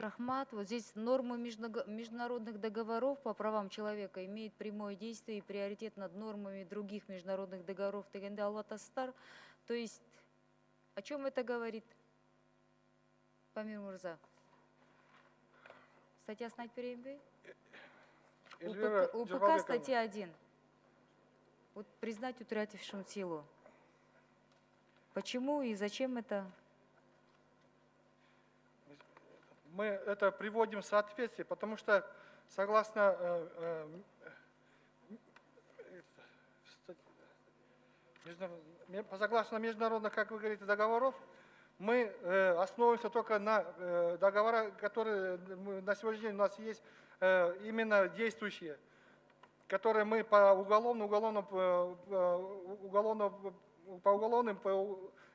Рахмат, вот здесь нормы международных договоров по правам человека имеют прямое действие и приоритет над нормами других международных договоров. Дегенде Аллатастар. То есть, о чем это говорит? Памир Мурза. Статья снать переймбе? УПК статья 1. Вот признать утратившим силу. Почему и зачем это? Мы это приводим в соответствие, потому что согласно международных, как вы говорите, договоров, мы основываемся только на договорах, которые на сегодняшний день у нас есть именно действующие, которые мы по уголовным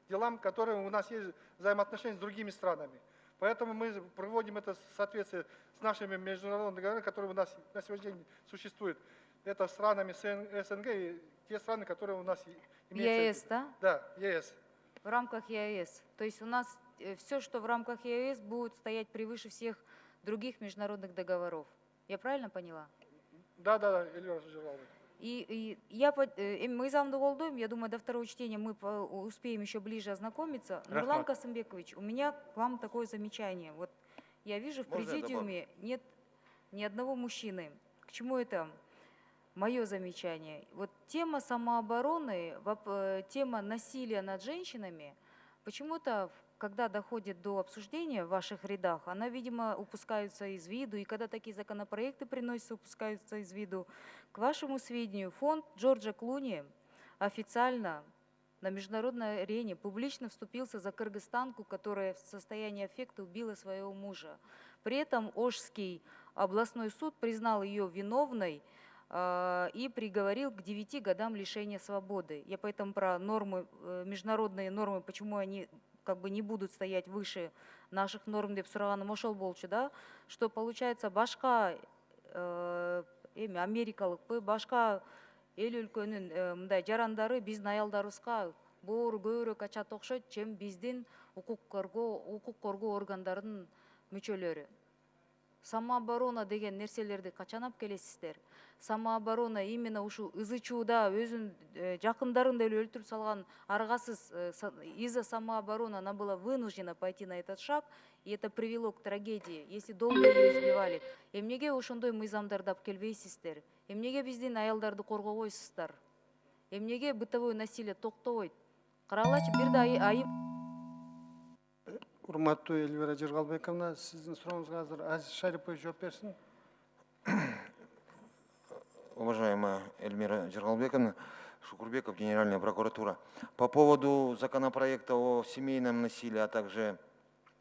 делам, которые у нас есть взаимоотношения с другими странами. Поэтому мы проводим это в соответствии с нашими международными договорами, которые у нас на сегодняшний день существуют. Это странами СНГ и те страны, которые у нас имеются. ЕС, да? Да, ЕС. В рамках ЕС. То есть у нас все, что в рамках ЕС, будет стоять превыше всех других международных договоров. Я правильно поняла? Да, Эльвира Жиргаловна. И мы замду голдуем, я думаю, до второго чтения мы успеем еще ближе ознакомиться. Нурлан Касымбекович, у меня к вам такое замечание. Вот я вижу, в президиуме нет ни одного мужчины. К чему это? Мое замечание. Вот тема самообороны, тема насилия над женщинами, почему-то, когда доходит до обсуждения в ваших рядах, она, видимо, упускается из виду, и когда такие законопроекты приносятся, упускаются из виду. К вашему сведению, фонд Джорджа Клуни официально на международной арене публично вступился за кыргызстанку, которая в состоянии аффекта убила своего мужа. При этом Ошский областной суд признал ее виновной и приговорил к 9 годам лишения свободы. Я поэтому про нормы, международные нормы, почему они как бы не будут стоять выше наших норм, деп сұрағаным ошол болчу, да, что получается башка америкалык, башка эл өлкөнүн мындай жарандары биздин аялдарыбызга боору көбүрөөк ачат окшойт, чем биздин укук коргоо органдарынын мүчөлөрү. Самооборона деген нерселерди качан алып келесиздер? Самооборона именно ушу ызы чууда өзүн жакындарын деле өлтүрүп салган аргасыз из-за самообороны она была вынуждена пойти на этот шаг, и это привело к трагедии. Если долго ее избивали, эмнеге ошондой мыйзамдарды алып келбейсиздер? Эмнеге биздин аялдарды коргобойсуздар? Эмнеге бытовое насилие токтобойт? Карагылачы бир да айып. Урматтуу Эльвира Жиргалбековна, сиздин сурооңузга азыр Азиз Шарипович жооп берсин. Уважаемая Эльмира Жиргалбековна, Шукурбеков, Генеральная прокуратура. По поводу законопроекта о семейном насилии, а также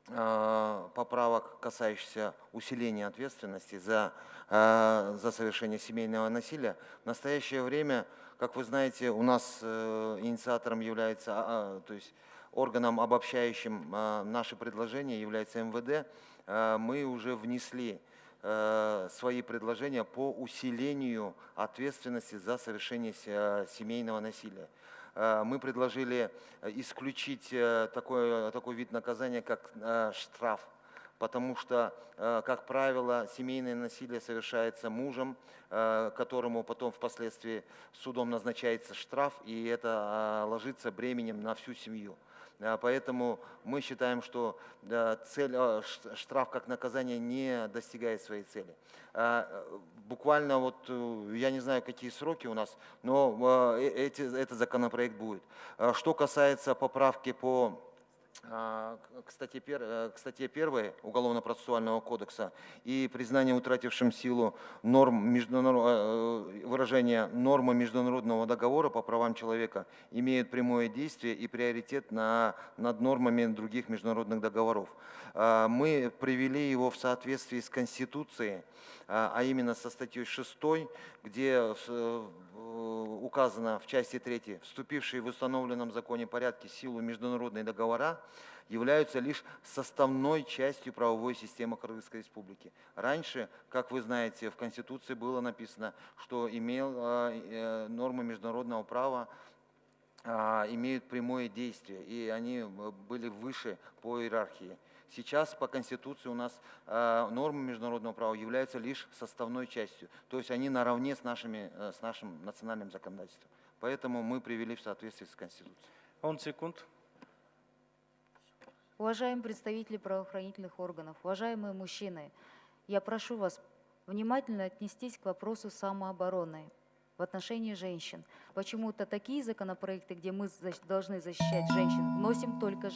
поправок, касающихся усиления ответственности за совершение семейного насилия, в настоящее время, как вы знаете, у нас инициатором является, то есть органом, обобщающим наши предложения, является МВД. Мы уже внесли свои предложения по усилению ответственности за совершение семейного насилия. Мы предложили исключить такой вид наказания, как штраф, потому что, как правило, семейное насилие совершается мужем, которому потом впоследствии судом назначается штраф, и это ложится бременем на всю семью. Поэтому мы считаем, что штраф как наказание не достигает своей цели. Буквально вот, я не знаю, какие сроки у нас, но этот законопроект будет. Что касается поправки к статье 1 Уголовно-процессуального кодекса и признания утратившим силу выражения нормы международного договора по правам человека имеют прямое действие и приоритет над нормами других международных договоров. Мы привели его в соответствии с Конституцией, а именно со статьей 6, где указано в части 3, вступившие в установленном законе порядке силу международные договора являются лишь составной частью правовой системы Кыргызской Республики. Раньше, как вы знаете, в Конституции было написано, что нормы международного права имеют прямое действие, и они были выше по иерархии. Сейчас по Конституции у нас нормы международного права являются лишь составной частью. То есть они наравне с нашим национальным законодательством. Поэтому мы привели в соответствие с Конституцией. 10 секунд. Уважаемые представители правоохранительных органов, уважаемые мужчины, я прошу вас внимательно отнестись к вопросу самообороны в отношении женщин. Почему-то такие законопроекты, где мы должны защищать женщин, вносим только